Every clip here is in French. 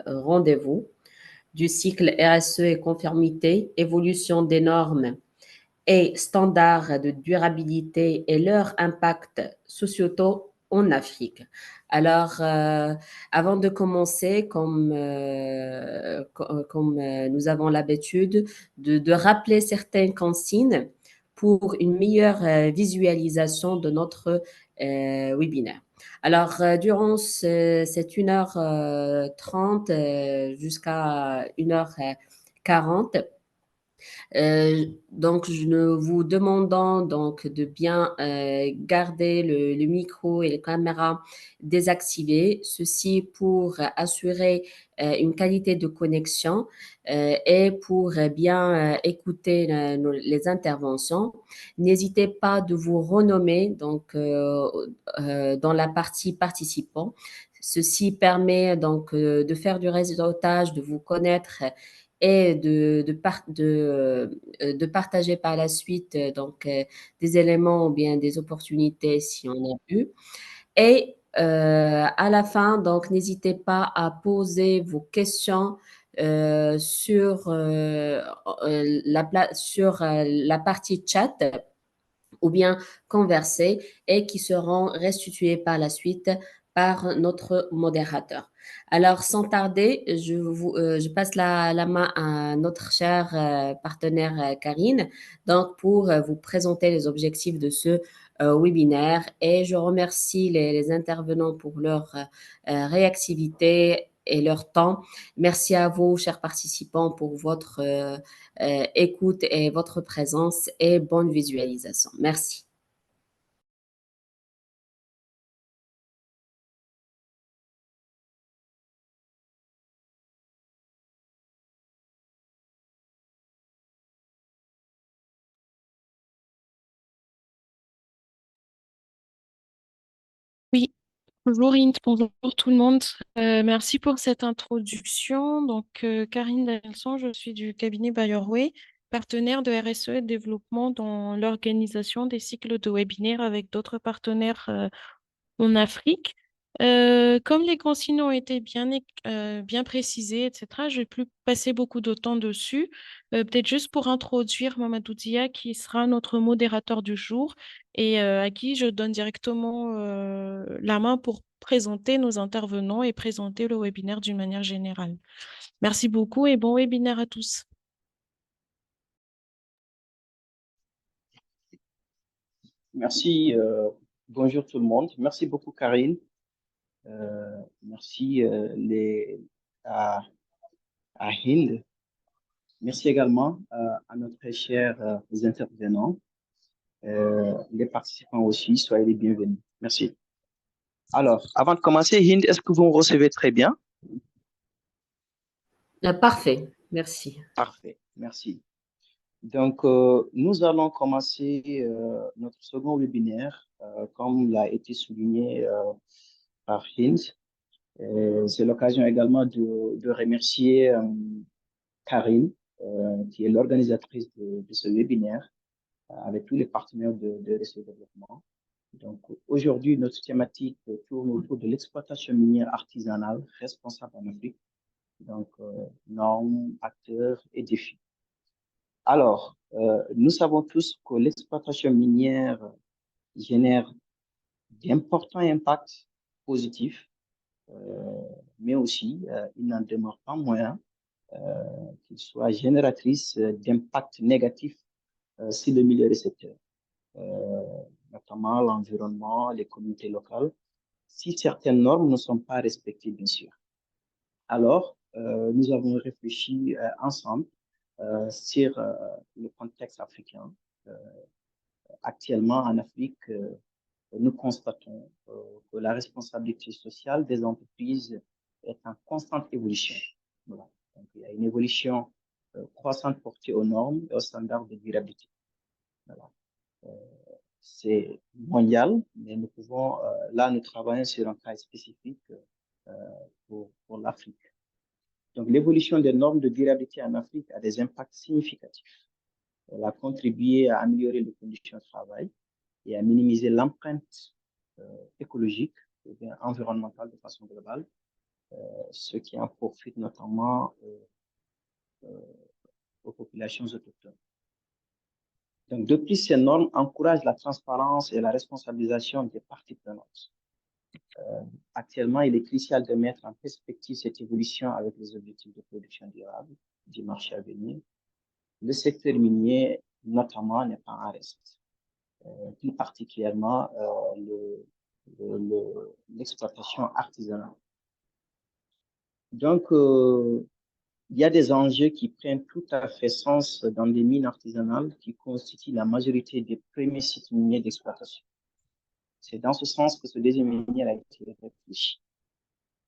rendez-vous du cycle RSE et conformité, évolution des normes et standards de durabilité et leur impact sociétaux en Afrique. Alors, avant de commencer, comme nous avons l'habitude de rappeler certaines consignes pour une meilleure visualisation de notre webinaire. Alors, durant cette 1h30 jusqu'à 1h40, donc, nous vous demandons donc de bien garder le micro et les caméras désactivés, ceci pour assurer une qualité de connexion et pour bien écouter les interventions. N'hésitez pas de vous renommer donc dans la partie participants. Ceci permet donc de faire du réseautage, de vous connaître et de partager par la suite des éléments ou bien des opportunités si on a eu. Et à la fin, donc n'hésitez pas à poser vos questions sur la partie chat ou bien converser et qui seront restituées par la suite par notre modérateur. Alors, sans tarder, je passe la main à notre chère partenaire Karine, donc pour vous présenter les objectifs de ce webinaire et je remercie les intervenants pour leur réactivité et leur temps. Merci à vous, chers participants, pour votre écoute et votre présence et bonne visualisation. Merci. Oui, bonjour Int, bonjour tout le monde. Merci pour cette introduction. Donc, Karine Delson, je suis du cabinet Bayerway, partenaire de RSE et de développement dans l'organisation des cycles de webinaires avec d'autres partenaires en Afrique. Comme les consignes ont été bien précisées, etc., je ne vais plus passer beaucoup de temps dessus. Peut-être juste pour introduire Mamadou Dia, qui sera notre modérateur du jour et à qui je donne directement la main pour présenter nos intervenants et présenter le webinaire d'une manière générale. Merci beaucoup et bon webinaire à tous. Merci. Bonjour tout le monde. Merci beaucoup, Karine. Merci à Hind. Merci également à notre chers intervenants. Les participants aussi, soyez les bienvenus. Merci. Alors, avant de commencer, Hind, est-ce que vous me recevez très bien? Parfait, merci. Parfait, merci. Donc, nous allons commencer notre second webinaire, comme l'a été souligné par Hind. C'est l'occasion également de remercier Karine, qui est l'organisatrice de ce webinaire, avec tous les partenaires de ce développement. Donc, aujourd'hui, notre thématique tourne autour de l'exploitation minière artisanale responsable en Afrique. Donc, normes, acteurs et défis. Alors, nous savons tous que l'exploitation minière génère d'importants impacts positifs, mais aussi, il n'en demeure pas moins qu'il soit génératrice d'impacts négatifs sur le milieu récepteur, notamment l'environnement, les communautés locales, si certaines normes ne sont pas respectées, bien sûr. Alors, nous avons réfléchi ensemble sur le contexte africain. Actuellement, en Afrique, nous constatons que la responsabilité sociale des entreprises est en constante évolution. Voilà. Donc, il y a une évolution croissante portée aux normes et aux standards de durabilité. Voilà. C'est mondial, mais nous pouvons, là, nous travaillons sur un cas spécifique pour l'Afrique. Donc, l'évolution des normes de durabilité en Afrique a des impacts significatifs. Elle a contribué à améliorer les conditions de travail et à minimiser l'empreinte écologique et environnementale de façon globale. ce qui en profite notamment aux populations autochtones. Donc, de plus, ces normes encouragent la transparence et la responsabilisation des parties prenantes. Actuellement, il est crucial de mettre en perspective cette évolution avec les objectifs de production durable du marché à venir. Le secteur minier, notamment, n'est pas en reste. Plus particulièrement l'exploitation artisanale. Donc, il y a des enjeux qui prennent tout à fait sens dans des mines artisanales qui constituent la majorité des premiers sites miniers d'exploitation. C'est dans ce sens que ce deuxième minier a été réfléchi.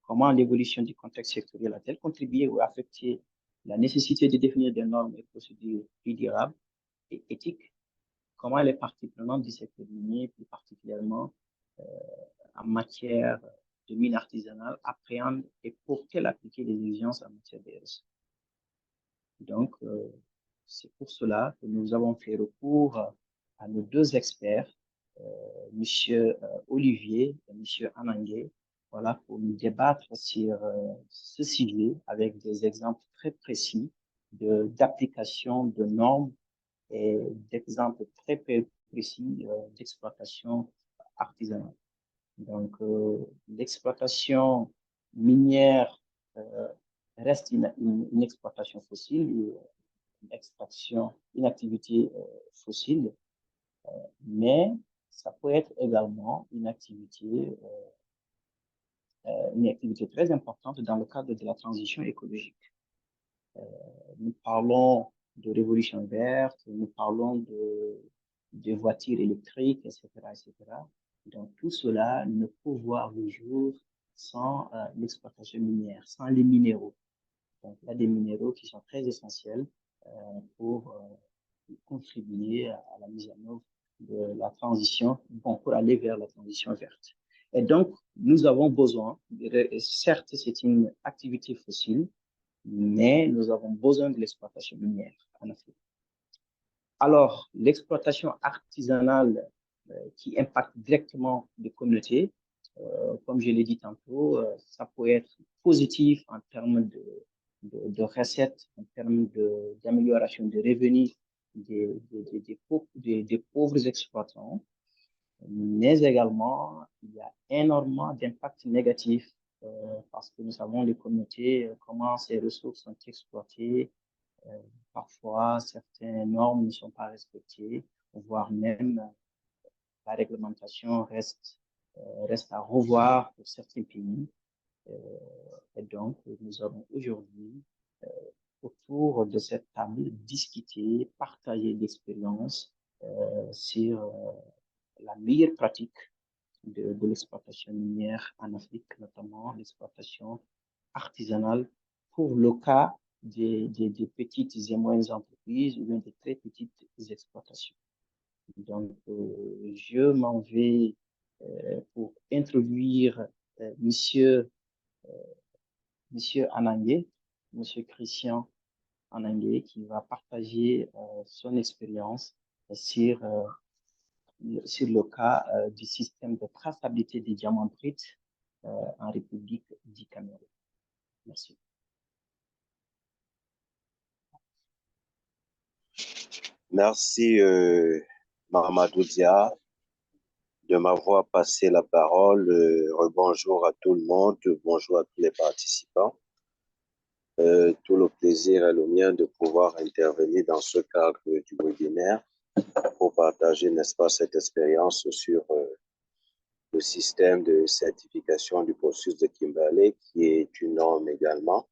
Comment l'évolution du contexte sectoriel a-t-elle contribué ou affecté la nécessité de définir des normes et procédures plus durables et éthiques? Comment les parties prenantes du secteur minier, plus particulièrement en matière de mines artisanales, appréhendent et pour-elles appliquer les exigences en matière de RSE? Donc, c'est pour cela que nous avons fait recours à nos deux experts, M. Olivier et M. Anangué, voilà, pour nous débattre sur ce sujet avec des exemples très précis d'application de normes et d'exemples très précis d'exploitation artisanale. Donc, l'exploitation minière reste une exploitation fossile, une activité fossile, mais ça peut être également une activité très importante dans le cadre de la transition écologique. Nous parlons de révolution verte, nous parlons de voitures électriques, etc., etc. Donc, tout cela ne peut voir le jour sans l'exploitation minière, sans les minéraux. Donc, il y a des minéraux qui sont très essentiels pour contribuer à la mise en œuvre de la transition, bon, pour aller vers la transition verte. Et donc, nous avons besoin, certes, c'est une activité fossile, mais nous avons besoin de l'exploitation minière en Afrique. Alors, l'exploitation artisanale qui impacte directement les communautés, comme je l'ai dit tantôt, ça peut être positif en termes de recettes, en termes d'amélioration des revenus des pauvres exploitants, mais également, il y a énormément d'impacts négatifs parce que nous savons les communautés, comment ces ressources sont exploitées. Parfois, certaines normes ne sont pas respectées, voire même la réglementation reste à revoir pour certains pays. Et donc, nous avons aujourd'hui, autour de cette table, discuté, partagé l'expérience sur la meilleure pratique de l'exploitation minière en Afrique, notamment l'exploitation artisanale pour le cas des petites et moyennes entreprises ou bien des très petites exploitations. Donc, je m'en vais pour introduire monsieur Anangué, monsieur Christian Anangué, qui va partager son expérience sur le cas du système de traçabilité des diamants bruts en République du Cameroun. Merci. Merci, Mahamadou Dia, de m'avoir passé la parole. Rebonjour à tout le monde, bonjour à tous les participants. Tout le plaisir est le mien de pouvoir intervenir dans ce cadre du webinaire pour partager, n'est-ce pas, cette expérience sur le système de certification du processus de Kimberley, qui est une norme également,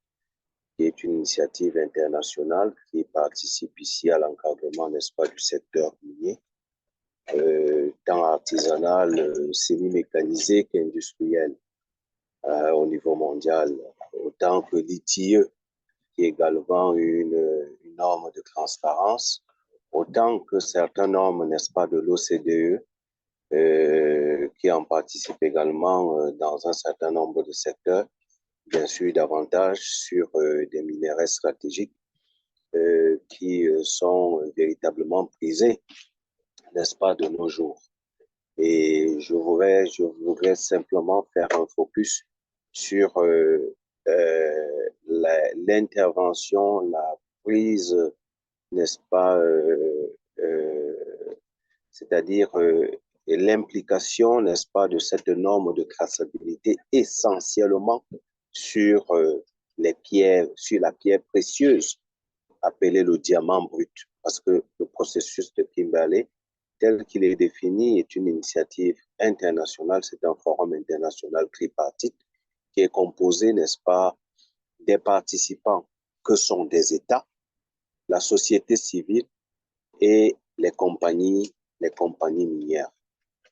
qui est une initiative internationale qui participe ici à l'encadrement, n'est-ce pas, du secteur minier, tant artisanal, semi-mécanisé qu'industriel au niveau mondial, autant que l'ITIE, qui est également une norme de transparence, autant que certaines normes, n'est-ce pas, de l'OCDE, qui en participent également dans un certain nombre de secteurs, bien sûr davantage sur des minéraux stratégiques qui sont véritablement prisés, n'est-ce pas, de nos jours. Et je voudrais simplement faire un focus sur l'intervention, la prise, n'est-ce pas, c'est-à-dire l'implication, n'est-ce pas, de cette norme de traçabilité essentiellement sur les pierres, sur la pierre précieuse appelée le diamant brut, parce que le processus de Kimberley, tel qu'il est défini, est une initiative internationale, c'est un forum international tripartite qui est composé, n'est-ce pas, des participants que sont des États, la société civile et les compagnies minières.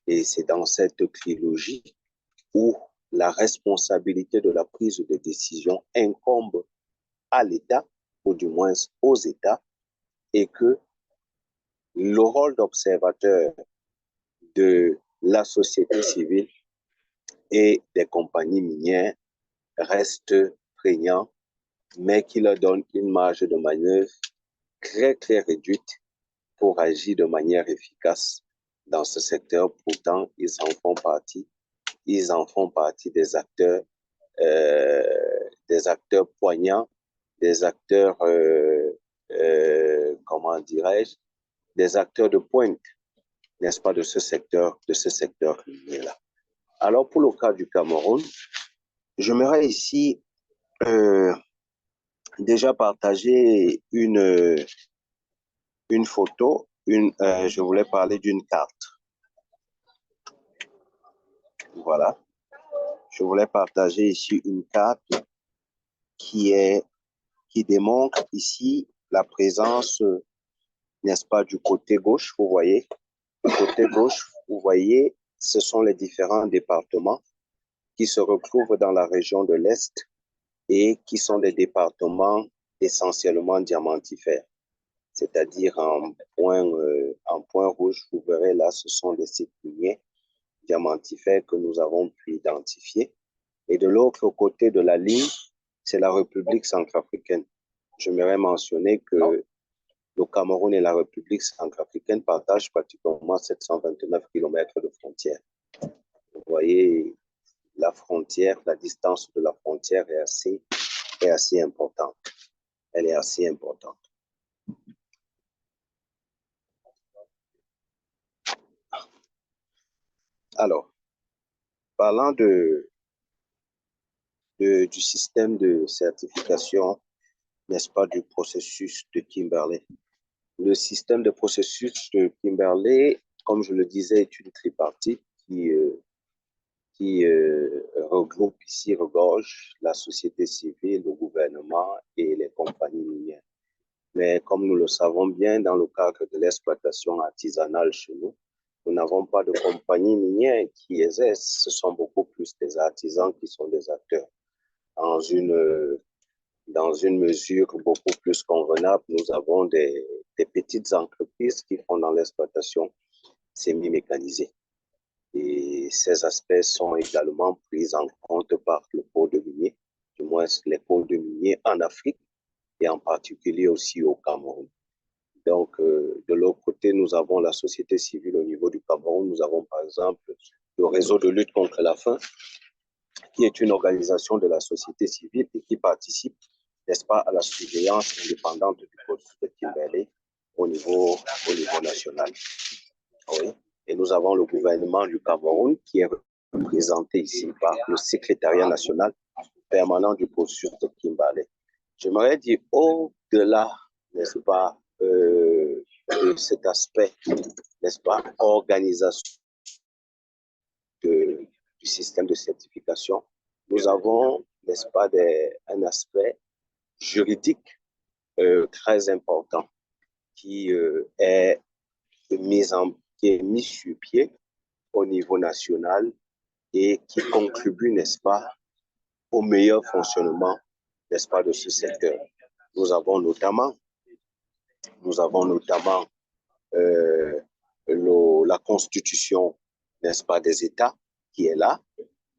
Et c'est dans cette trilogie où la responsabilité de la prise de décision incombe à l'État, ou du moins aux États, et que le rôle d'observateur de la société civile et des compagnies minières reste prégnant, mais qui leur donne une marge de manœuvre très, très réduite pour agir de manière efficace dans ce secteur. Pourtant, ils en font partie des acteurs poignants, des acteurs, comment dirais-je, des acteurs de pointe, n'est-ce pas, de ce secteur minier-là. Alors, pour le cas du Cameroun, j'aimerais ici déjà partager une photo, je voulais parler d'une carte. Voilà. Je voulais partager ici une carte qui démontre ici la présence, n'est-ce pas, du côté gauche, vous voyez. Du côté gauche, vous voyez, ce sont les différents départements qui se retrouvent dans la région de l'Est et qui sont des départements essentiellement diamantifères. C'est-à-dire en point rouge, vous verrez là, ce sont des sites miniers diamantifères que nous avons pu identifier. Et de l'autre côté de la ligne, c'est la République centrafricaine. J'aimerais mentionner que le Cameroun et la République centrafricaine partagent pratiquement 729 km de frontière. Vous voyez, la frontière, la distance de la frontière est assez importante. Elle est assez importante. Alors, parlant du système de certification, n'est-ce pas, du processus de Kimberley. Le système de processus de Kimberley, comme je le disais, est une tripartite qui regroupe ici, regorge la société civile, le gouvernement et les compagnies minières. Mais comme nous le savons bien, dans le cadre de l'exploitation artisanale chez nous, nous n'avons pas de compagnies minières qui exercent. Ce sont beaucoup plus des artisans qui sont des acteurs. Dans une mesure beaucoup plus convenable, nous avons des petites entreprises qui font dans l'exploitation semi-mécanisée. Et ces aspects sont également pris en compte par le pôle de minier, du moins les pôles de minier en Afrique et en particulier aussi au Cameroun. Donc, de l'autre côté, nous avons la société civile au niveau du Cameroun. Nous avons par exemple le réseau de lutte contre la faim, qui est une organisation de la société civile et qui participe, n'est-ce pas, à la surveillance indépendante du processus de Kimberley au niveau national. Oui. Et nous avons le gouvernement du Cameroun qui est représenté ici par le secrétariat national permanent du processus de Kimberley. J'aimerais dire au-delà, n'est-ce pas, de cet aspect, n'est-ce pas, organisation du système de certification, nous avons, n'est-ce pas, un aspect juridique très important qui est mis sur pied au niveau national et qui contribue, n'est-ce pas, au meilleur fonctionnement, n'est-ce pas, de ce secteur. Nous avons notamment la constitution, n'est-ce pas, des États qui est là.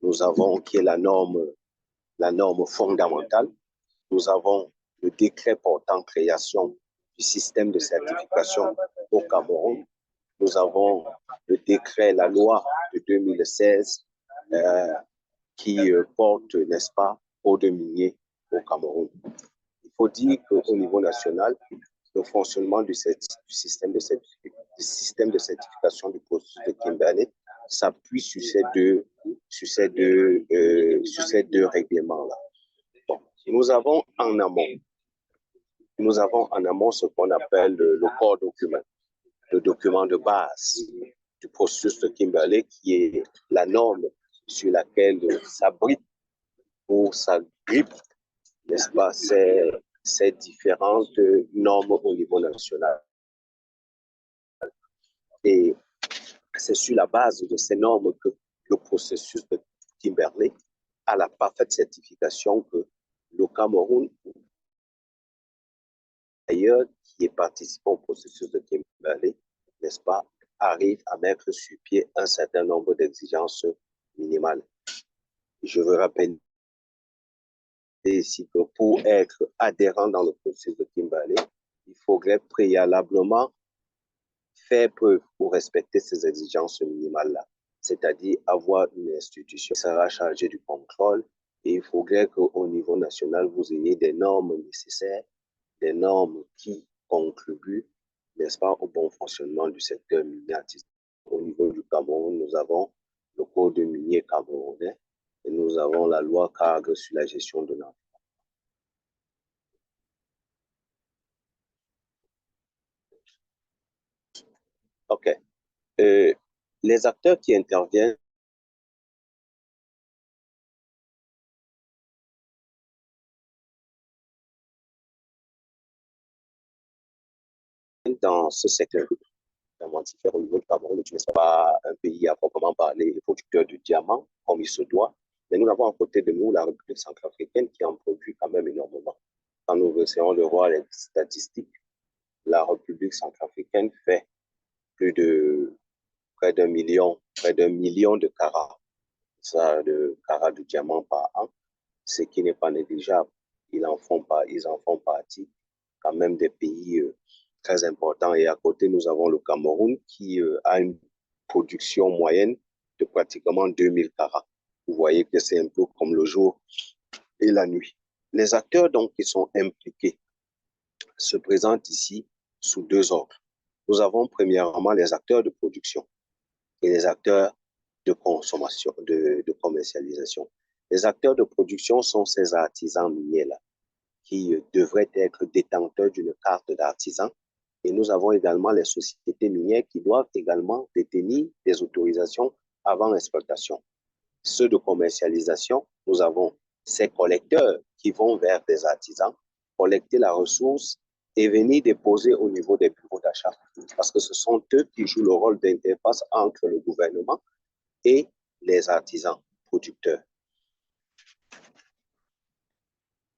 Nous avons qui est la norme fondamentale. Nous avons le décret portant création du système de certification au Cameroun. Nous avons le décret, la loi de 2016 qui porte, n'est-ce pas, trop de miniers au Cameroun. Il faut dire qu'au niveau national, le fonctionnement du système de certification du processus de Kimberley s'appuie sur ces deux règlements-là. Bon. Nous avons en amont ce qu'on appelle le corps document, le document de base du processus de Kimberley, qui est la norme sur laquelle s'abrite ou s'agrippe, n'est-ce pas, ces différentes normes au niveau national. Et c'est sur la base de ces normes que le processus de Kimberley a la parfaite certification que le Cameroun, d'ailleurs, qui est participant au processus de Kimberley, n'est-ce pas, arrive à mettre sur pied un certain nombre d'exigences minimales. Je veux rappeler ici que pour être adhérent dans le processus de Kimberley, il faudrait préalablement faire preuve pour respecter ces exigences minimales-là, c'est-à-dire avoir une institution qui sera chargée du contrôle, et il faudrait qu'au niveau national, vous ayez des normes nécessaires, des normes qui contribuent, n'est-ce pas, au bon fonctionnement du secteur minier artisanal. Au niveau du Cameroun, nous avons le code minier camerounais et nous avons la loi cadre sur la gestion de l'environnement. OK. Les acteurs qui interviennent dans ce secteur au niveau du Cameroun, tu n'est pas un pays à proprement parler producteur de diamants comme il se doit, mais nous avons à côté de nous la République centrafricaine qui en produit quand même énormément. Quand nous essayons de voir les statistiques, la République centrafricaine fait près d'un million de carats, de carats de diamants par an, ce qui n'est pas négligeable. Ils en font partie quand même des pays très importants. Et à côté, nous avons le Cameroun qui a une production moyenne de pratiquement 2000 carats. Vous voyez que c'est un peu comme le jour et la nuit. Les acteurs donc qui sont impliqués se présentent ici sous deux ordres. Nous avons premièrement les acteurs de production et les acteurs de consommation, de commercialisation. Les acteurs de production sont ces artisans miniers-là qui devraient être détenteurs d'une carte d'artisan. Et nous avons également les sociétés minières qui doivent également détenir des autorisations avant exploitation. Ceux de commercialisation, nous avons ces collecteurs qui vont vers des artisans, collecter la ressource et venir déposer au niveau des bureaux d'achat. Parce que ce sont eux qui jouent le rôle d'interface entre le gouvernement et les artisans producteurs.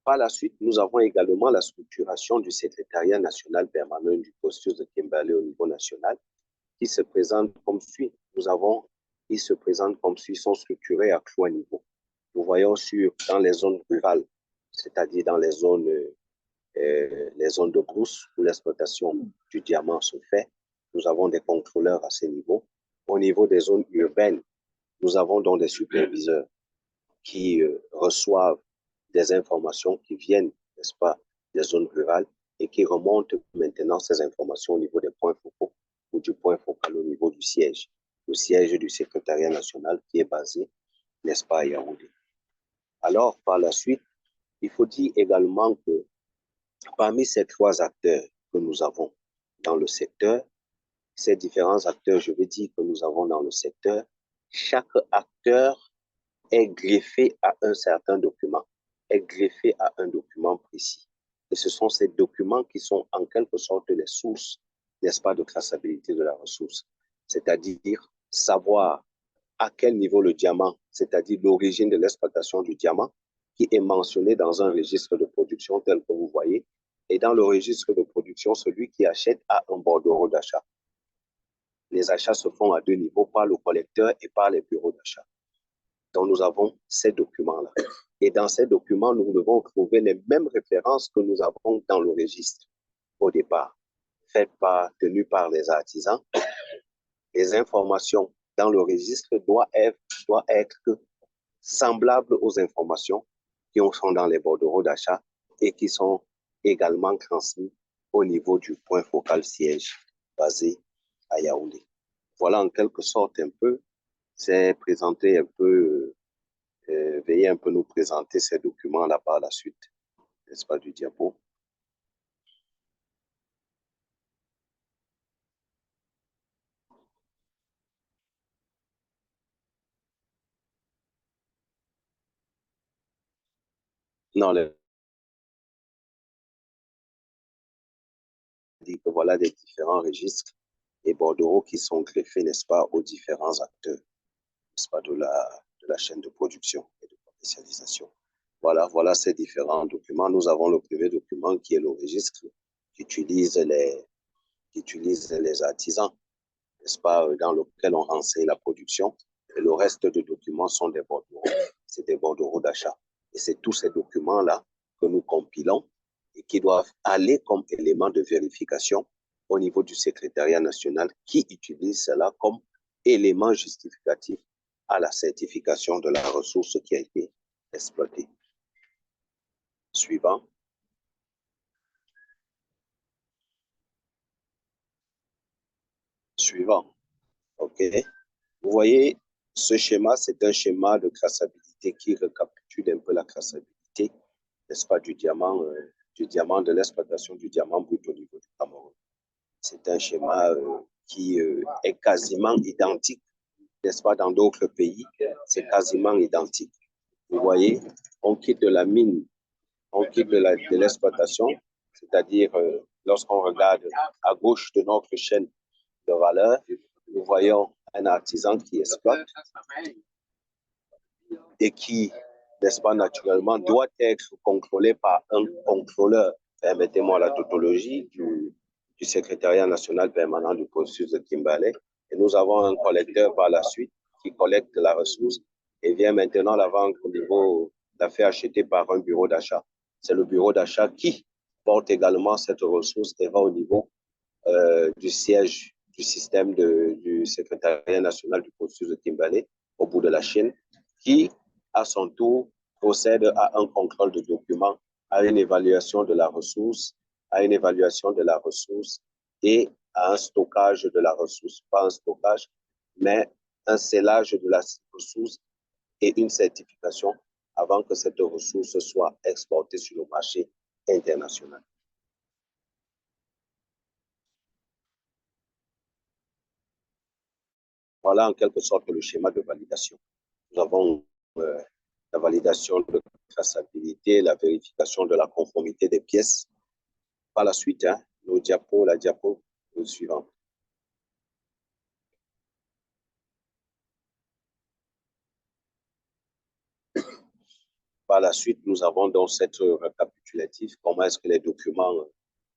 Par la suite, nous avons également la structuration du secrétariat national permanent du processus de Kimberley au niveau national qui se présente comme suit. Ils se présentent comme suit, sont structurés à trois niveaux. Nous voyons dans les zones rurales, c'est-à-dire dans les zones de brousse où l'exploitation du diamant se fait. Nous avons des contrôleurs à ce niveau. Au niveau des zones urbaines, nous avons donc des superviseurs qui reçoivent des informations qui viennent, n'est-ce pas, des zones rurales et qui remontent maintenant ces informations au niveau des points focaux ou du point focal au niveau du siège, le siège du secrétariat national qui est basé, n'est-ce pas, à Yaoundé. Alors, par la suite, il faut dire également que parmi ces trois acteurs que nous avons dans le secteur, ces différents acteurs, je veux dire, que nous avons dans le secteur, chaque acteur est greffé à un certain document, est greffé à un document précis. Et ce sont ces documents qui sont en quelque sorte les sources, n'est-ce pas, de traçabilité de la ressource. C'est-à-dire savoir à quel niveau le diamant, c'est-à-dire l'origine de l'exploitation du diamant, qui est mentionné dans un registre de production tel que vous voyez, et dans le registre de production, celui qui achète a un bordereau d'achat. Les achats se font à deux niveaux, par le collecteur et par les bureaux d'achat. Donc, nous avons ces documents-là. Et dans ces documents, nous devons trouver les mêmes références que nous avons dans le registre au départ, tenues par les artisans. Les informations dans le registre doivent être semblables aux informations qui sont dans les bordereaux d'achat et qui sont également transmis au niveau du point focal siège basé à Yaoundé. Voilà en quelque sorte un peu, c'est présenter un peu, veiller un peu nous présenter ces documents-là par la suite, n'est-ce pas, du diapo. Non, dit que voilà des différents registres et bordereaux qui sont greffés, n'est-ce pas, aux différents acteurs, n'est-ce pas, de la chaîne de production et de commercialisation. Voilà ces différents documents. Nous avons le premier document qui est le registre qu'utilisent les artisans, n'est-ce pas, dans lequel on renseigne la production. Et le reste des documents sont des bordereaux. C'est des bordereaux d'achat. Et c'est tous ces documents-là que nous compilons et qui doivent aller comme élément de vérification au niveau du secrétariat national qui utilise cela comme élément justificatif à la certification de la ressource qui a été exploitée. Suivant. Suivant. OK. Vous voyez, ce schéma, c'est un schéma de traçabilité qui récapitule un peu la traçabilité, n'est-ce pas, du diamant de l'exploitation du diamant brut au niveau du Cameroun. C'est un schéma qui est quasiment identique, n'est-ce pas, dans d'autres pays, c'est quasiment identique. Vous voyez, on quitte de la mine, on quitte de l'exploitation, c'est-à-dire lorsqu'on regarde à gauche de notre chaîne de valeur, nous voyons un artisan qui exploite et qui, n'est-ce pas, naturellement, doit être contrôlé par un contrôleur, permettez-moi la tautologie, du secrétariat national permanent du processus de Kimbalé. Et nous avons un collecteur par la suite qui collecte la ressource et vient maintenant la vendre au niveau, la faire acheter par un bureau d'achat. C'est le bureau d'achat qui porte également cette ressource et va au niveau du siège du système du secrétariat national du processus de Kimbalé au bout de la chaîne, qui, à son tour, procède à un contrôle de documents, à une évaluation de la ressource, et à un stockage de la ressource, pas un stockage, mais un scellage de la ressource et une certification avant que cette ressource soit exportée sur le marché international. Voilà en quelque sorte le schéma de validation. Nous avons la validation de traçabilité, la vérification de la conformité des pièces. Par la suite, la diapo suivante. Par la suite, nous avons dans cette récapitulatif comment est-ce que les documents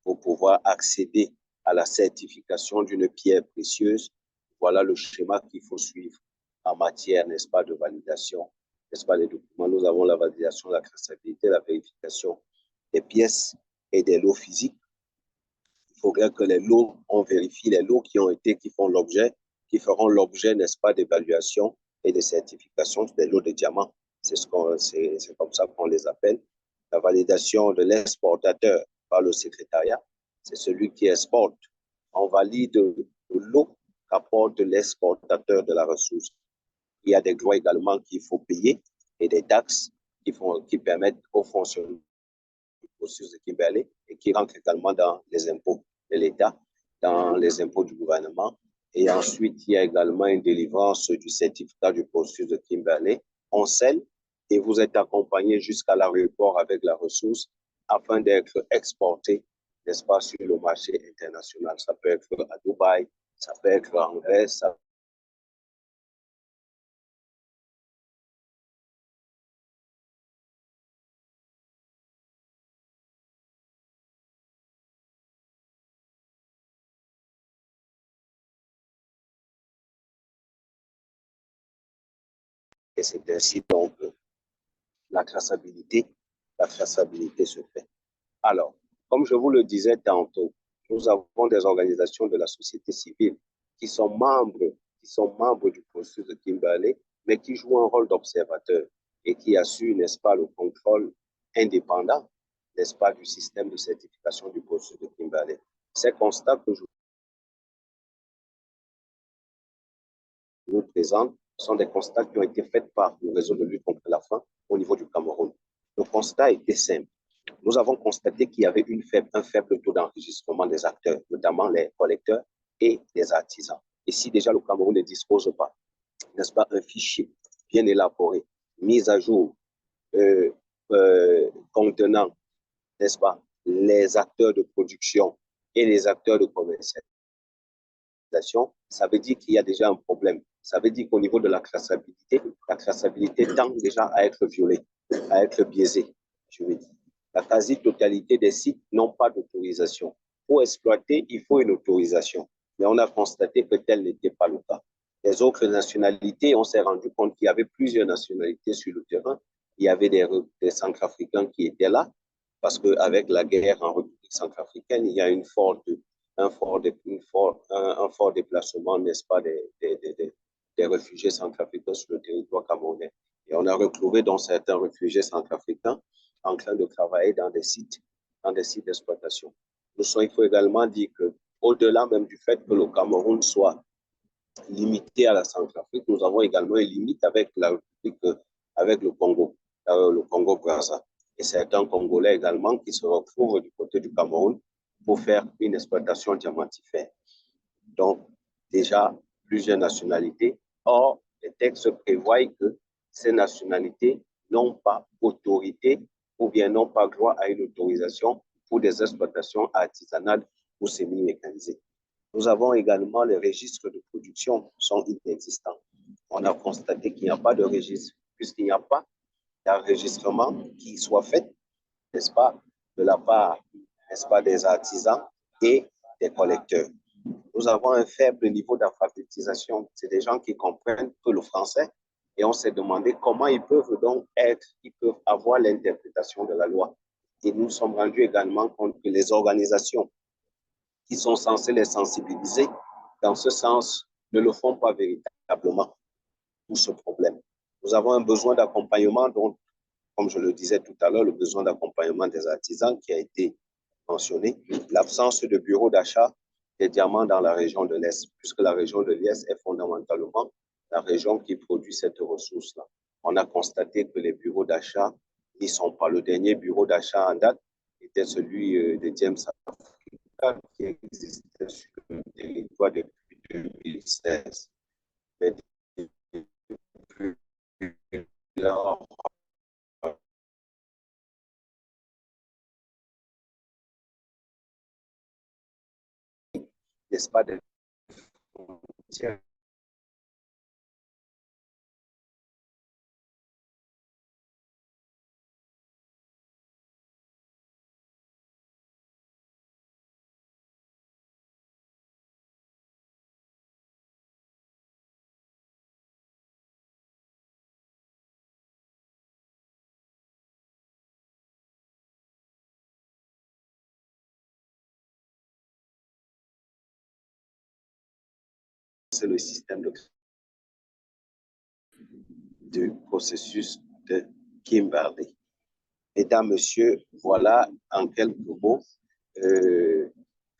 pour pouvoir accéder à la certification d'une pierre précieuse. Voilà le schéma qu'il faut suivre en matière, n'est-ce pas, de validation, n'est-ce pas, les documents. Nous avons la validation de la traçabilité, la vérification des pièces et des lots physiques. Il faudrait que les lots, on vérifie les lots qui font l'objet, qui feront l'objet, n'est-ce pas, d'évaluation et de certification des lots de diamants. C'est comme ça qu'on les appelle. La validation de l'exportateur par le secrétariat, c'est celui qui exporte. On valide le lot qu'apporte l'exportateur de la ressource. Il y a des droits également qu'il faut payer et des taxes qui permettent au fonctionnement du processus de Kimberley et qui rentrent également dans les impôts de l'État, dans les impôts du gouvernement. Et ensuite, il y a également une délivrance du certificat du processus de Kimberley. On scelle et vous êtes accompagné jusqu'à l'aéroport avec la ressource afin d'être exporté, n'est-ce pas, sur le marché international. Ça peut être à Dubaï, ça peut être à Anvers, ça et c'est ainsi donc la traçabilité se fait. Alors, comme je vous le disais tantôt, nous avons des organisations de la société civile qui sont membres du processus de Kimberley mais qui joue un rôle d'observateur et qui assure, n'est-ce pas, le contrôle indépendant, n'est-ce pas, du système de certification du processus de Kimberley. Ces constats que je vous présente sont des constats qui ont été faits par le réseau de lutte contre la faim au niveau du Cameroun. Le constat était simple. Nous avons constaté qu'il y avait un faible taux d'enregistrement des acteurs, notamment les collecteurs et les artisans. Et si déjà le Cameroun ne dispose pas, n'est-ce pas, un fichier bien élaboré, mis à jour, contenant, n'est-ce pas, les acteurs de production et les acteurs de commercialisation, ça veut dire qu'il y a déjà un problème. Ça veut dire qu'au niveau de la traçabilité tend déjà à être violée, à être biaisée, je veux dire. La quasi-totalité des sites n'ont pas d'autorisation. Pour exploiter, il faut une autorisation. Mais on a constaté que tel n'était pas le cas. Les autres nationalités, on s'est rendu compte qu'il y avait plusieurs nationalités sur le terrain. Il y avait des Centrafricains qui étaient là, parce qu'avec la guerre en République centrafricaine, il y a un fort déplacement, n'est-ce pas, des réfugiés centrafricains sur le territoire camerounais. Et on a retrouvé dans certains réfugiés centrafricains en train de travailler dans des sites d'exploitation. Il faut également dire que, au-delà même du fait que le Cameroun soit limité à la Centrafrique, nous avons également une limite avec la République, avec le Congo-Brazza. Et certains Congolais également qui se retrouvent du côté du Cameroun pour faire une exploitation diamantifère. Donc, déjà, plusieurs nationalités. Or, les textes prévoient que ces nationalités n'ont pas autorité ou bien n'ont pas droit à une autorisation pour des exploitations artisanales ou semi-mécanisées. Nous avons également les registres de production qui sont inexistants. On a constaté qu'il n'y a pas de registre, puisqu'il n'y a pas d'enregistrement qui soit fait, n'est-ce pas, de la part, n'est-ce pas, des artisans et des collecteurs. Nous avons un faible niveau d'alphabétisation. C'est des gens qui comprennent que le français et on s'est demandé comment ils peuvent avoir l'interprétation de la loi. Et nous sommes rendus également compte que les organisations qui sont censées les sensibiliser dans ce sens ne le font pas véritablement pour ce problème. Nous avons un besoin d'accompagnement, donc, comme je le disais tout à l'heure, le besoin d'accompagnement des artisans qui a été mentionné, l'absence de bureau d'achat des diamants dans la région de l'Est, puisque la région de l'Est est fondamentalement la région qui produit cette ressource-là. On a constaté que les bureaux d'achat n'y sont pas. Le dernier bureau d'achat en date était celui de James Africa qui existait sur le territoire depuis 2016. Mais depuis lors, n'est-ce pas, des frontières c'est le système de processus de Kimberley. Mesdames, Messieurs, voilà en quelques mots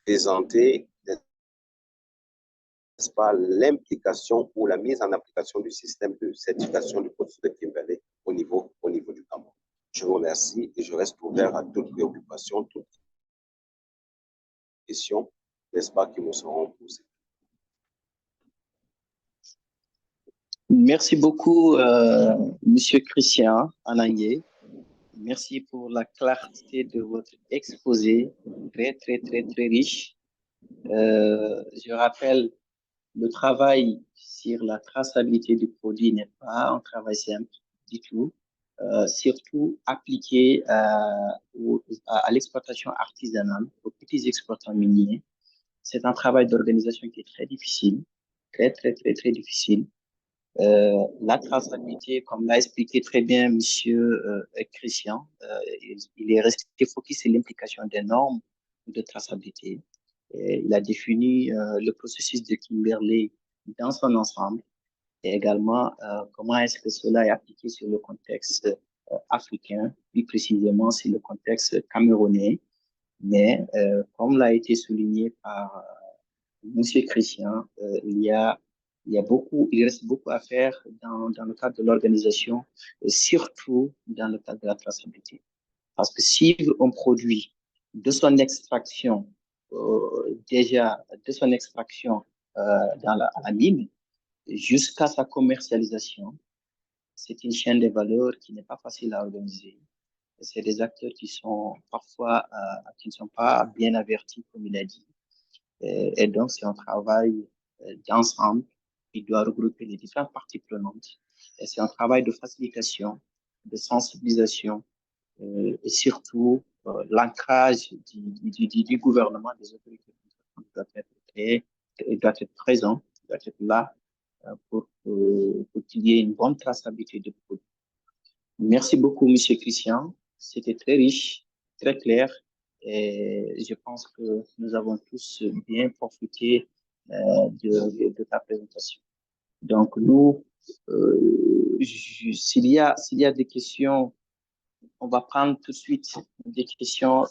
présenter, n'est-ce pas, l'implication ou la mise en application du système de certification du processus de Kimberley au niveau du Cameroun. Je vous remercie et je reste ouvert à toute préoccupation, toute question, n'est-ce pas, qui me seront posées. Merci beaucoup, Monsieur Christian Anangé. Merci pour la clarté de votre exposé, très, très, très, très riche. Je rappelle, le travail sur la traçabilité du produit n'est pas un travail simple du tout, surtout appliqué à l'exploitation artisanale, aux petits exploitants miniers. C'est un travail d'organisation qui est très difficile, très, très, très, très difficile. La traçabilité, comme l'a expliqué très bien Monsieur Christian, il est resté focus sur l'implication des normes de traçabilité. Et il a défini le processus de Kimberley dans son ensemble. et également comment est-ce que cela est appliqué sur le contexte africain, plus précisément sur le contexte camerounais. Mais comme l'a été souligné par Monsieur Christian, il reste beaucoup à faire dans le cadre de l'organisation, surtout dans le cadre de la traçabilité. Parce que si on produit de son extraction, déjà de son extraction à la mine, jusqu'à sa commercialisation, c'est une chaîne de valeur qui n'est pas facile à organiser. C'est des acteurs qui sont parfois qui ne sont pas bien avertis, comme il a dit. Et donc, c'est un travail d'ensemble qui doit regrouper les différentes parties prenantes. Et c'est un travail de facilitation, de sensibilisation et surtout l'ancrage du gouvernement, des autorités doit être créé, doit être présent, doit être là pour qu'il y ait une bonne traçabilité de produits. Merci beaucoup, Monsieur Christian. C'était très riche, très clair. Et je pense que nous avons tous bien profité de ta présentation. Donc, nous, s'il y a des questions, on va prendre tout de suite des questions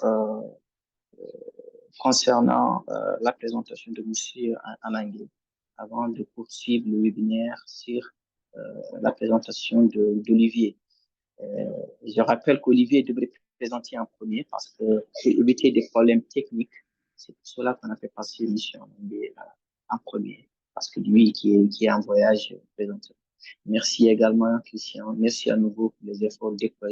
concernant la présentation de Monsieur en anglais, avant de poursuivre le webinaire sur la présentation d'Olivier. Je rappelle qu'Olivier devrait présenter en premier parce que pour éviter des problèmes techniques, c'est pour cela qu'on a fait passer l'émission en premier, parce que lui qui est en voyage présente. Merci également, Christian. Merci à nouveau pour les efforts déployés.